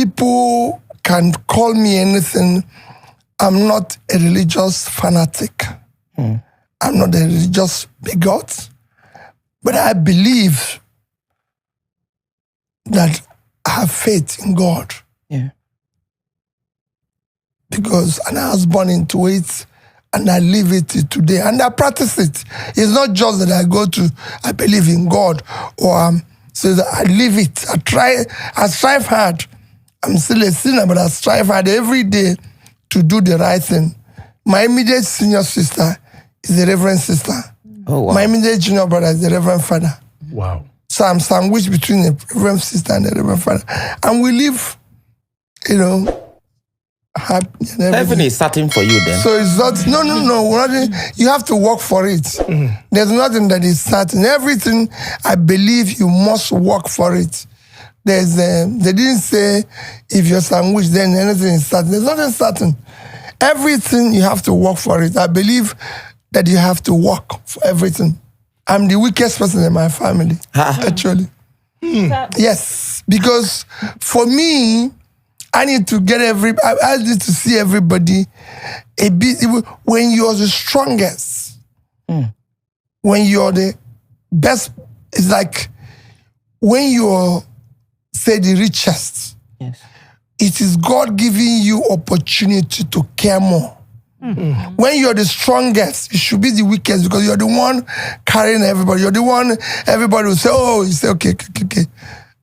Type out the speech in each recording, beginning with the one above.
people can call me anything. I'm not a religious fanatic. I'm not a religious bigot. But I believe that I have faith in God. Yeah. Because and I was born into it, and I live it till today, and I practice it. It's not just that I believe in God, or so that I live it. I strive hard. I'm still a sinner, but I strive hard every day to do the right thing. My immediate senior sister is the Reverend Sister. Oh, wow. My immediate junior brother is the Reverend Father. Wow. So I'm sandwiched between the Reverend Sister and the Reverend Father. And we live, happy and everything. Heaven is starting for you then. So it's not, no. You have to work for it. There's nothing that is certain. Everything, I believe you must work for it. They didn't say if you're sandwiched, then anything is certain. There's nothing certain. Everything, you have to work for it. I believe that you have to work for everything. I'm the weakest person in my family, actually. Yes, because for me, I need to get I need to see everybody a bit. When you're the strongest, when you're the best, it's like when you're, say, the richest. Yes. It is God giving you opportunity to care more. When you're the strongest, you should be the weakest because you're the one carrying everybody. You're the one, everybody will say, oh, you say, okay.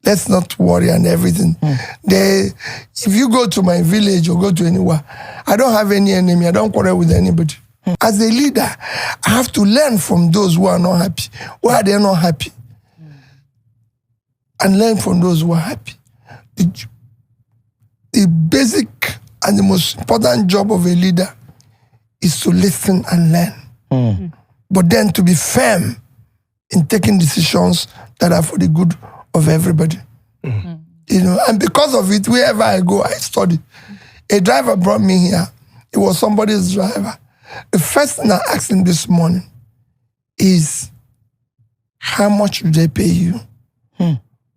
Let's not worry and everything. If you go to my village or go to anywhere, I don't have any enemy. I don't quarrel with anybody. As a leader, I have to learn from those who are not happy. Why are they not happy? And learn from those who are happy. The basic and the most important job of a leader is to listen and learn. But then to be firm in taking decisions that are for the good of everybody. And because of it, wherever I go, I study. A driver brought me here. It was somebody's driver. The first thing I asked him this morning is, how much do they pay you?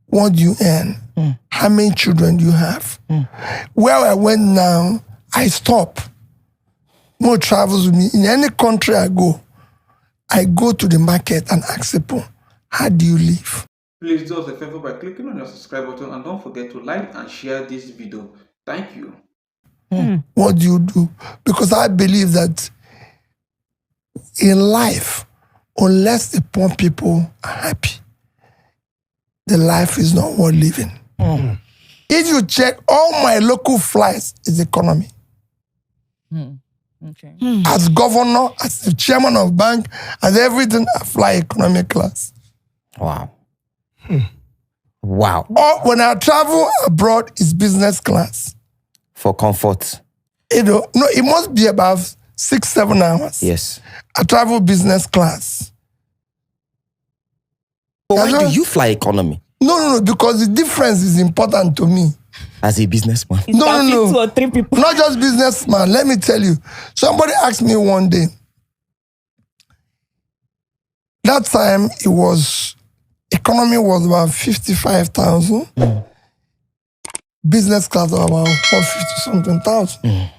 What do you earn? How many children do you have? Where I went now, I stop. More travels with me. In any country I go to the market and ask people, how do you live? Please do us a favor by clicking on your subscribe button and don't forget to like and share this video. Thank you. What do you do? Because I believe that in life, unless the poor people are happy, the life is not worth living. If you check all my local flights, is economy. Okay. As governor, as the chairman of bank, as everything, I fly economy class. Wow. Wow. Or when I travel abroad, it's business class. For comfort. No, it must be about 6-7 hours. Yes. I travel business class. But why do you fly economy? No, because the difference is important to me. As a businessman. No. 2 or 3 people. Not just businessman. Let me tell you. Somebody asked me one day. That time economy was about 55,000. Business class was about 150-something thousand.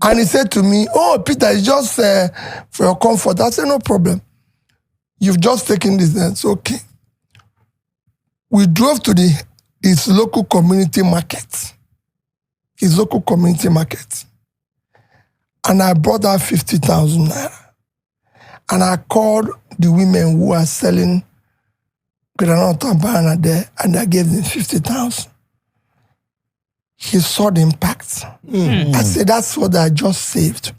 And he said to me, oh, Peter, it's just for your comfort. I said, no problem. You've just taken this. That's okay. We drove to this local community market. His local community market. And I brought out 50,000 naira. And I called the women who are selling granite and banana there, and I gave them 50,000. He saw the impact. I said, that's what I just saved.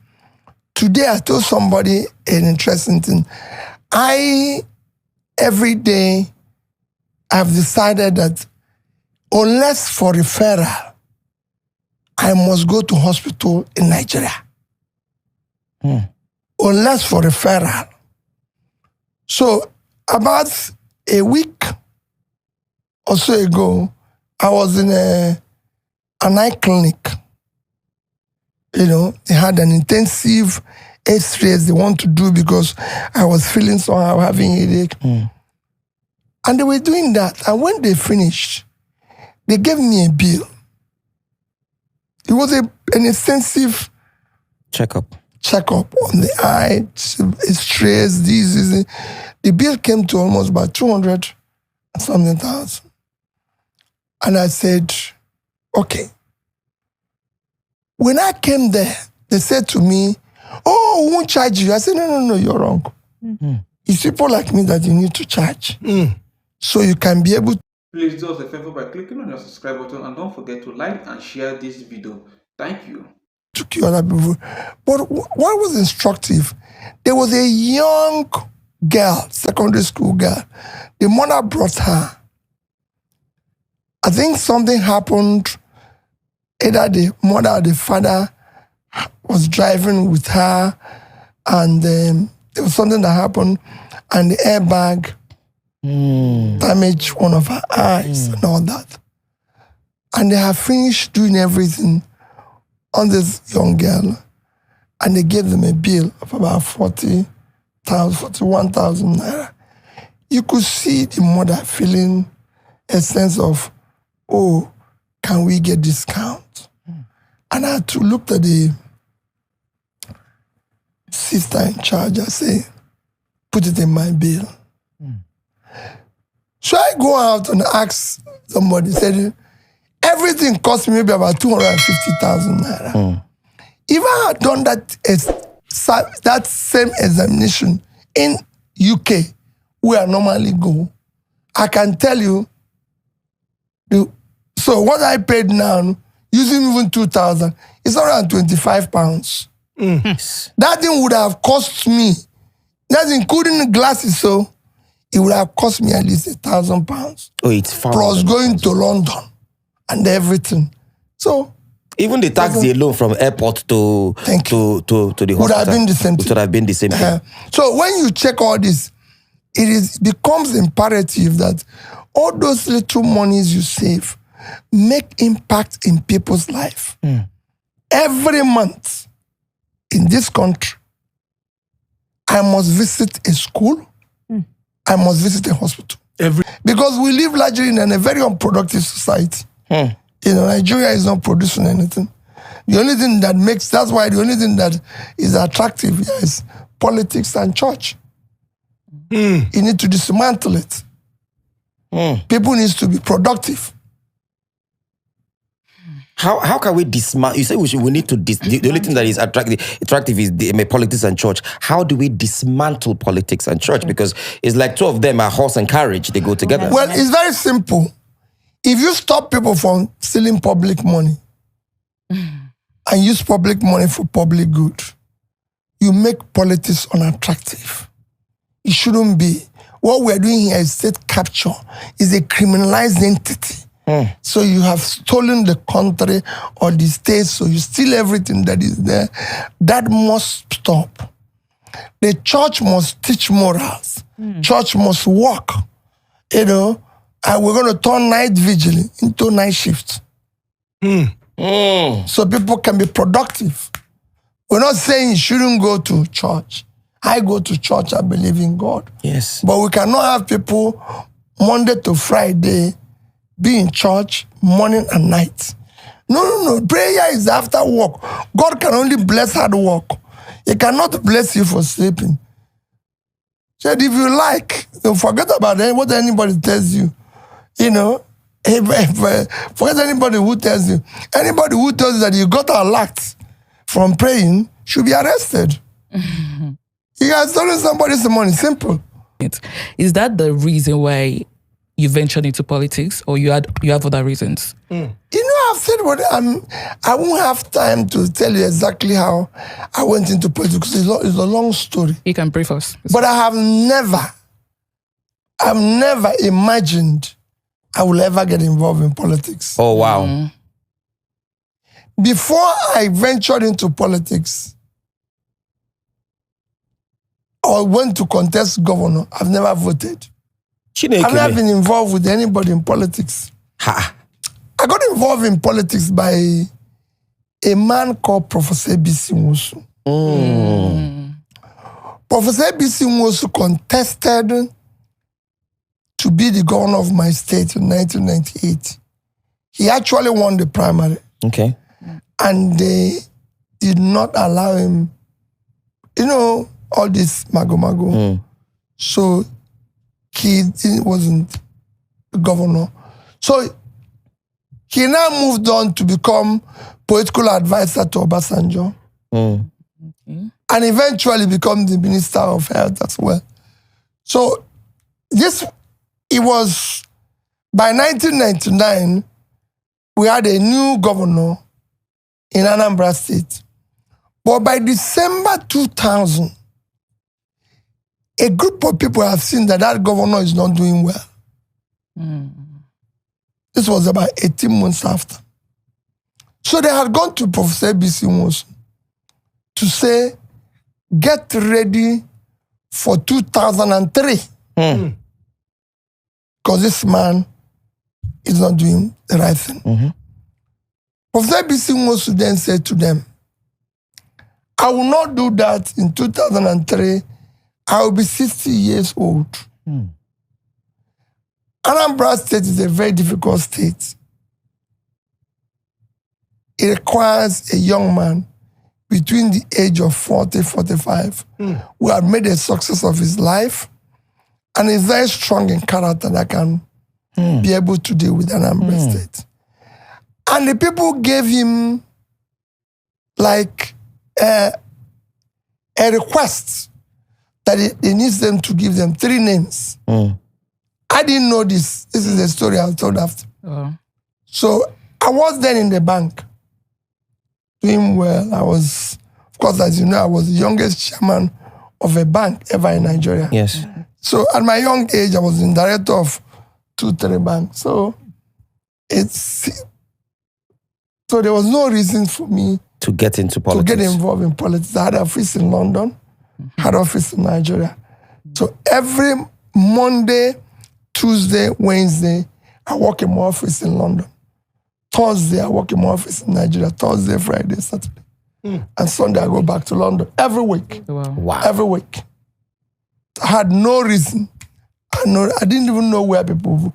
Today, I told somebody an interesting thing. Every day, I've decided that unless for referral, I must go to hospital in Nigeria. Unless for referral. So about a week or so ago, I was in an eye clinic. They had an intensive X-rays they want to do because I was feeling somehow having a headache. And they were doing that. And when they finished, They gave me a bill. It was an extensive Checkup on the eye, stress, this. The bill came to almost about 200 and something thousand. And I said, okay. When I came there, they said to me, oh, we won't charge you. I said, no, you're wrong. Mm-hmm. It's people like me that you need to charge. So you can be able to. Please do us a favor by clicking on your subscribe button and don't forget to like and share this video. Thank you. To cure other people. But what was instructive, there was a young girl, secondary school girl. The mother brought her. I think something happened. Either the mother or the father was driving with her, and there was something that happened, and the airbag damaged one of her eyes and all that. And they have finished doing everything on this young girl, and they gave them a bill of about 41,000 naira. You could see the mother feeling a sense of, oh, can we get discount? And I had to look at the sister in charge. I say, put it in my bill. So I go out and ask somebody, said, everything cost me maybe about 250,000 naira. If I had done that same examination in UK, where I normally go, I can tell you, so what I paid now, using even 2,000, it's around 25 pounds. That thing would have cost me, that's including the glasses, so it would have cost me at least 1,000 pounds. Oh, it's far. Plus going to London and everything. So even the taxi alone from airport to the hospital would have been the same thing. Would have been the same thing. So when you check all this, it becomes imperative that all those little monies you save make impact in people's life. Every month in this country, I must visit a school. I must visit a hospital. Because we live largely in a very unproductive society. Nigeria is not producing anything. The only thing that that's why the only thing that is attractive is politics and church. You need to dismantle it. People need to be productive. How can we dismantle? You say we need to the only thing that is attractive is politics and church. How do we dismantle politics and church? Because it's like two of them are horse and carriage; they go together. Well, it's very simple. If you stop people from stealing public money and use public money for public good, you make politics unattractive. It shouldn't be. What we're doing here is state capture. It's a criminalized entity. So you have stolen the country or the state, so you steal everything that is there. That must stop. The church must teach morals. Church must work. And we're going to turn night vigil into night shift. So people can be productive. We're not saying you shouldn't go to church. I go to church, I believe in God. Yes. But we cannot have people Monday to Friday be in church morning and night. No. Prayer is after work. God can only bless hard work. He cannot bless you for sleeping. Said if you like, forget about what anybody tells you. Forget anybody who tells you. Anybody who tells you that you got a lot from praying should be arrested. You guys stolen somebody's money. Simple. Is that the reason why you ventured into politics, or you have other reasons? I've said I won't have time to tell you exactly how I went into politics. It's a long story. You can brief us. But I have never imagined I will ever get involved in politics. Oh, wow. Before I ventured into politics, or went to contest governor, I've never voted. I've never been involved with anybody in politics. I got involved in politics by a man called Professor A.B.C. Nwosu. Professor A.B.C. Nwosu contested to be the governor of my state in 1998. He actually won the primary, Okay. and they did not allow him, all this mago. So he wasn't governor. So he now moved on to become political advisor to Obasanjo, and eventually become the Minister of Health as well. So it was by 1999, we had a new governor in Anambra State. But by December 2000, a group of people have seen that governor is not doing well. This was about 18 months after. So they had gone to Professor B.C. Nwosu to say, get ready for 2003. Because this man is not doing the right thing. Professor B.C. Nwosu then said to them, I will not do that in 2003. I will be 60 years old. Anambra State is a very difficult state. It requires a young man between the age of 40, 45 who had made a success of his life and is very strong in character that can be able to deal with Anambra State. And the people gave him like a request that he needs them to give them 3 names. I didn't know this. This is a story I was told after. So I was then in the bank doing well. I was, of course, as you know, I was the youngest chairman of a bank ever in Nigeria. Yes. So at my young age, I was the director of 2-3 banks. So there was no reason for me to get into politics. To get involved in politics. I had an office in London, had an office in Nigeria. So every Monday, Tuesday, Wednesday, I work in my office in London. Thursday, I work in my office in Nigeria. Thursday, Friday, Saturday. And Sunday, I go back to London every week. Wow. Every week. I had no reason. I didn't even know where people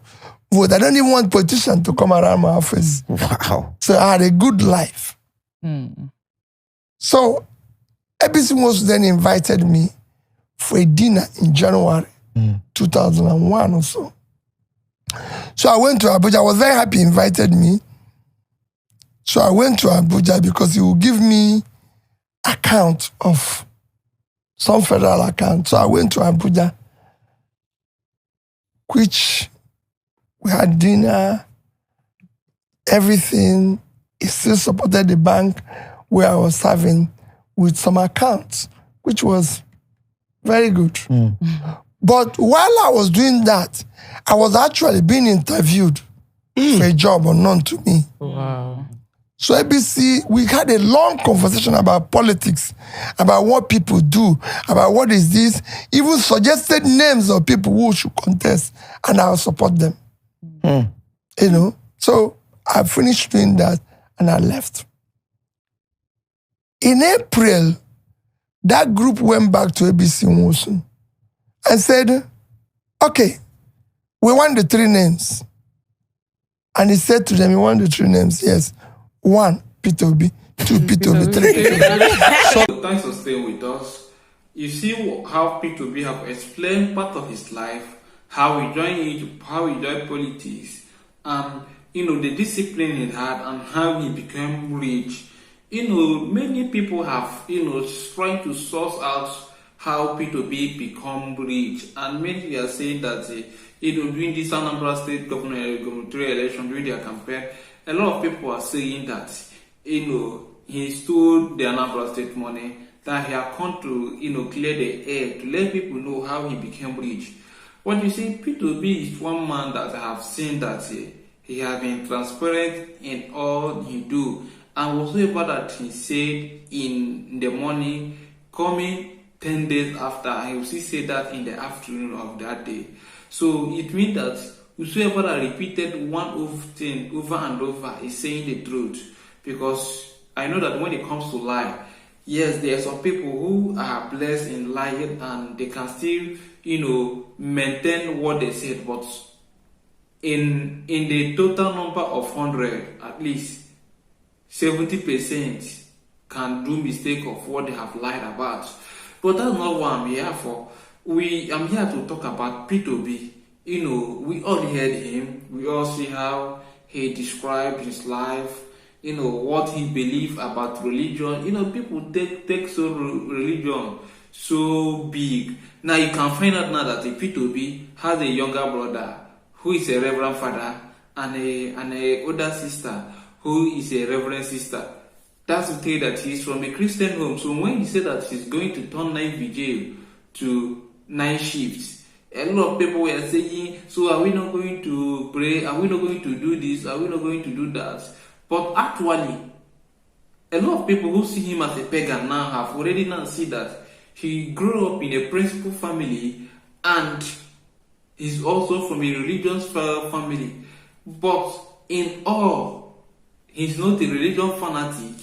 vote. I don't even want politicians to come around my office. Wow. So I had a good life. So ABC Nwosu then invited me for a dinner in January 2001 or so. So I went to Abuja. I was very happy he invited me. So I went to Abuja because he would give me account of some federal account. So I went to Abuja, which we had dinner, everything. He still supported the bank where I was serving with some accounts, which was very good. But while I was doing that, I was actually being interviewed for a job unknown to me. Wow. So ABC, we had a long conversation about politics, about what people do, about what is this, even suggested names of people who should contest, and I'll support them. So I finished doing that and I left. In April, that group went back to ABC Nwosu and said, okay, we want the 3 names. And he said to them, you want the 3 names? Yes. 1, Peter Obi. 2, Peter Obi. 3, Peter Obi. So thanks for staying with us. You see how P2B have explained part of his life, how he joined politics, and the discipline he had, and how he became rich. Many people have trying to source out how P2B become rich, and many are saying that during this Anambra State gubernatorial election, during their campaign, a lot of people are saying that he stole the Anambra State money, that he had come to clear the air to let people know how he became rich. But you see, P2B is one man that I have seen that he has been transparent in all he do, and whatsoever that he said in the morning, coming 10 days after, he will still say that in the afternoon of that day. So it means that whosoever that repeated one thing over and over is saying the truth. Because I know that when it comes to lie, yes, there are some people who are blessed in lying and they can still, maintain what they said. But in the total number of 100, at least 70% can do mistake of what they have lied about. But that's not what I'm here for. I'm here to talk about P2B. We all heard him. We all see how he described his life. What he believed about religion. People take so religion so big. Now you can find out now that the P2B has a younger brother who is a reverend father and a older sister who is a reverend sister. That's to tell you that he's from a Christian home. So when he said that he's going to turn night vigil to night shifts, a lot of people were saying, so are we not going to pray? Are we not going to do this? Are we not going to do that? But actually, a lot of people who see him as a pagan now have already now seen that he grew up in a principal family and he's also from a religious family. But in all, he's not a religion fanatic.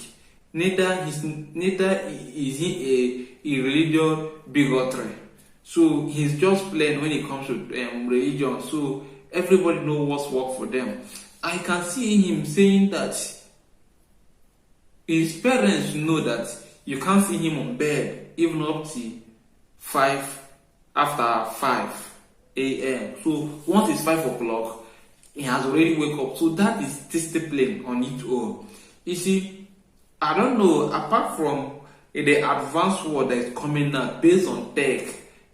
Neither is he a religious bigotry. So he's just plain when it comes to religion. So everybody knows what's work for them. I can see him saying that his parents know that you can't see him on bed even up to 5 a.m. So once it's 5 o'clock, he has already wake up. So that is discipline on its own. You see, I don't know, apart from the advanced world that is coming now based on tech,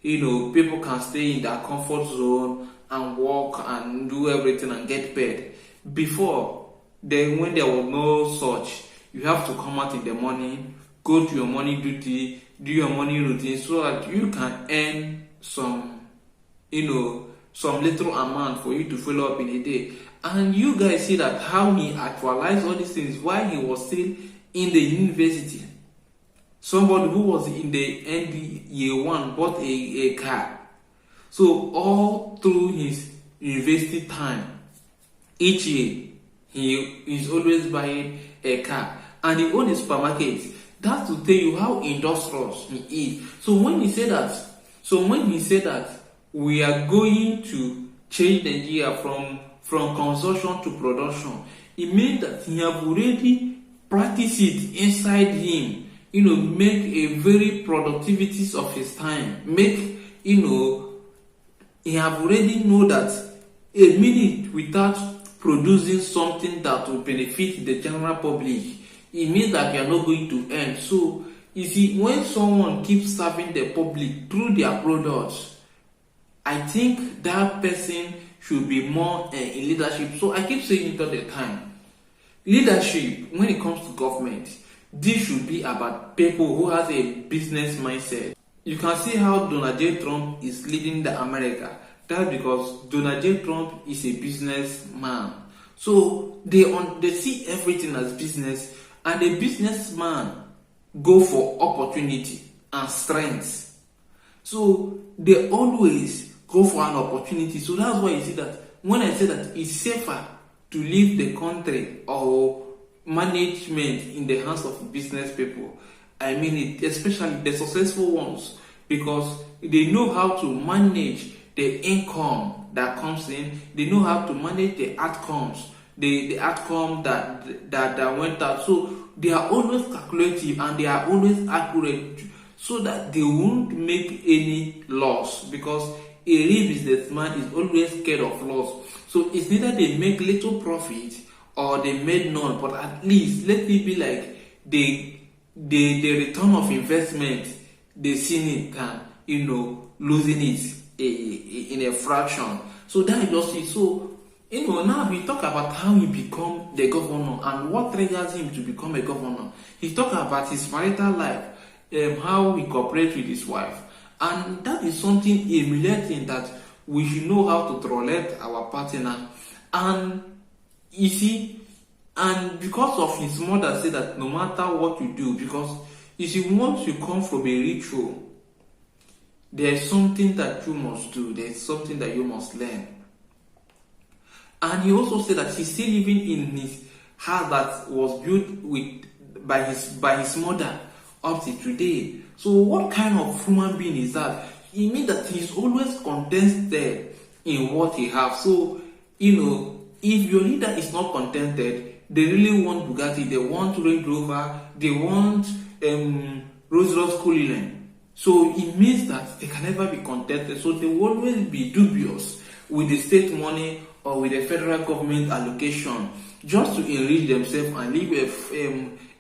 people can stay in their comfort zone and work and do everything and get paid. Before, when there was no such, you have to come out in the morning, go to your morning duty, do your morning routine so that you can earn some little amount for you to follow up in a day. And you guys see that how he actualized all these things while he was still in the university. Somebody who was in the end year 1 bought a car. So all through his university time, each year he is always buying a car, and he owns a supermarket. That's to tell you how industrious he is. So when he said that we are going to change Nigeria from consumption to production, it means that he have already practiced it inside him. Make a very productivities of his time. He have already know that a minute without producing something that will benefit the general public, it means that you are not going to earn. So, you see, when someone keeps serving the public through their products, I think that person should be more in leadership. So I keep saying it all the time. Leadership, when it comes to government, this should be about people who has a business mindset. You can see how Donald J. Trump is leading the America. That's because Donald J. Trump is a businessman. So they see everything as business, and a businessman go for opportunity and strength. So they always go for an opportunity. So that's why you see that when I say that it's safer to leave the country or management in the hands of business people, I mean it, especially the successful ones, because they know how to manage the income that comes in. They know how to manage the outcomes, the outcome that went out. So they are always calculative and they are always accurate, so that they won't make any loss, because a real businessman is always scared of loss. So it's neither they make little profit or they made none, but at least let it be like the return of investment they seen it can losing it in a fraction. So that is just it. So now we talk about how he become the governor and what triggers him to become a governor. He talk about his marital life, how he cooperates with his wife, and that is something humiliating that we should know how to tolerate our partner. And you see, and because of his mother said that no matter what you do, because you see, once you come from a ritual, there's something that you must do, there's something that you must learn. And he also said that he's still living in his house that was built by his mother up to today. So what kind of human being is that? It means that he's always contented in what he has. So if your leader is not contented, they really want Bugatti, they want Range Rover, they want Rolls Royce Cullinan. So it means that they can never be contented. So they will always be dubious with the state money or with the federal government allocation just to enrich themselves and live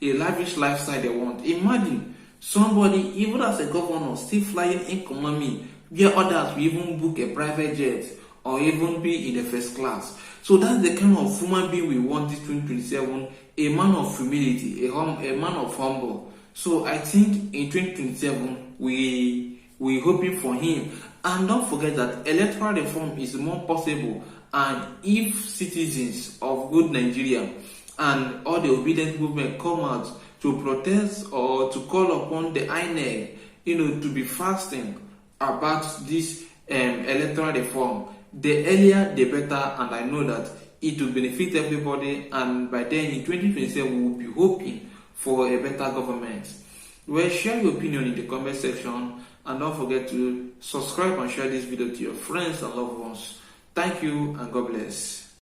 a lavish lifestyle they want. Imagine somebody, even as a governor, still flying economy, where others will even book a private jet or even be in the first class. So that's the kind of human being we want this 2027, a man of humility, a man of humble. So I think in 2027, we're hoping for him. And don't forget that electoral reform is more possible. And if citizens of good Nigeria and all the obedient movement come out to protest or to call upon the INEC, to be fasting about this electoral reform, the earlier the better, and I know that it will benefit everybody, and by then in 2027 we will be hoping for a better government. Well, share your opinion in the comment section, and don't forget to subscribe and share this video to your friends and loved ones. Thank you and God bless.